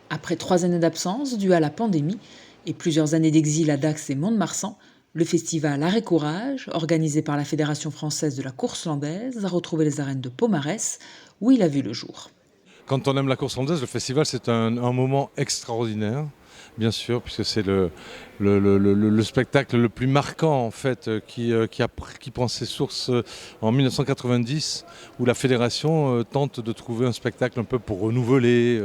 Après 3 années d'absence dues à la pandémie et plusieurs années d'exil à Dax et Mont-de-Marsan, le festival Art et Courage, organisé par la Fédération française de la course landaise, a retrouvé les arènes de Pomarès, où il a vu le jour. Quand on aime la course landaise, le festival c'est un moment extraordinaire, bien sûr, puisque c'est le spectacle le plus marquant en fait qui prend ses sources en 1990, où la fédération tente de trouver un spectacle un peu pour renouveler,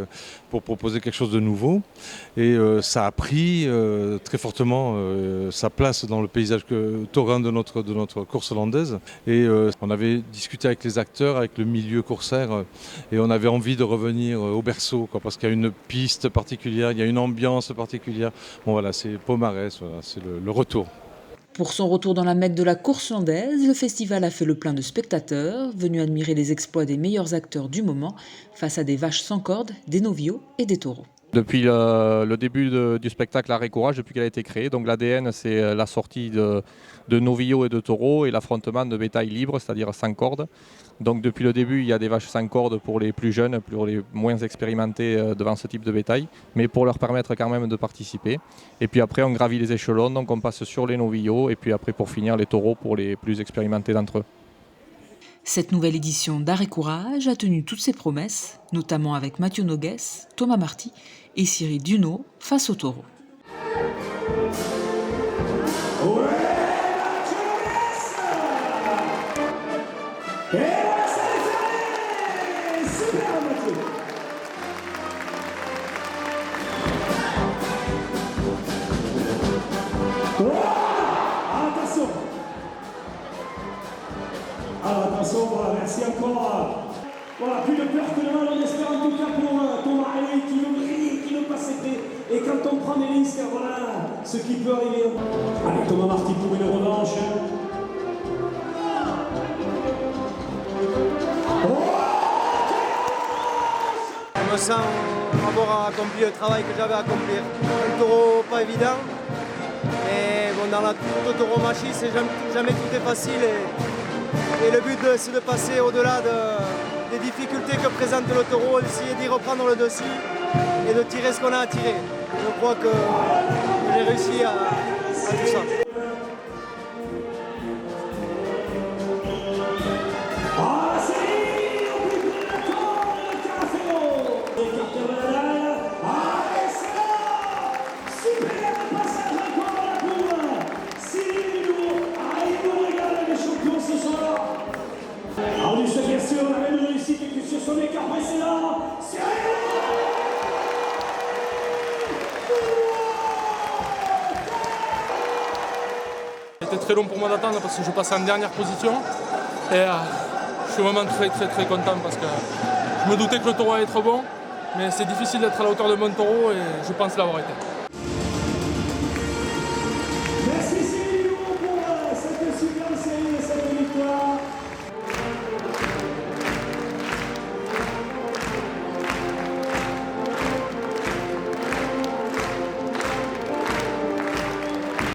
pour proposer quelque chose de nouveau. Et ça a pris très fortement sa place dans le paysage taurin de notre course landaise. Et on avait discuté avec les acteurs, avec le milieu coursaire, et on avait envie de revenir au berceau, quoi, parce qu'il y a une piste particulière, il y a une ambiance particulière. Bon voilà, c'est Pomarès, voilà, c'est le retour. Pour son retour dans la Mecque de la course landaise, le festival a fait le plein de spectateurs, venus admirer les exploits des meilleurs acteurs du moment face à des vaches sans cordes, des novios et des taureaux. Depuis le début du spectacle Art et Courage, depuis qu'elle a été créée, donc l'ADN c'est la sortie de novillos et de taureaux et l'affrontement de bétail libre, c'est-à-dire sans corde. Donc depuis le début, il y a des vaches sans corde pour les plus jeunes, pour les moins expérimentés devant ce type de bétail, mais pour leur permettre quand même de participer. Et puis après, on gravit les échelons, donc on passe sur les novillos et puis après pour finir les taureaux pour les plus expérimentés d'entre eux. Cette nouvelle édition d'Art et Courage a tenu toutes ses promesses, notamment avec Mathieu Nogues, Thomas Marty et Cyril Duno face aux taureaux. Attention, voilà, merci encore. Voilà, plus de peur que de mal, on espère en tout cas pour Thomas Ali qui veut briller, qui veut passer près. Et quand on prend des risques, voilà ce qui peut arriver. Allez, Thomas Marty pour une revanche. Je me sens avoir accompli le travail que j'avais à accomplir. Un taureau pas évident, mais bon, dans la tauromachie, c'est jamais tout est facile. Et le but, c'est de passer au-delà des difficultés que présente le taureau, d'essayer d'y reprendre le dessus et de tirer ce qu'on a à tirer. Je crois que j'ai réussi à tout ça. C'était très long pour moi d'attendre parce que je passais en dernière position et je suis vraiment très content parce que je me doutais que le taureau allait être bon, mais c'est difficile d'être à la hauteur de mon taureau et je pense l'avoir été.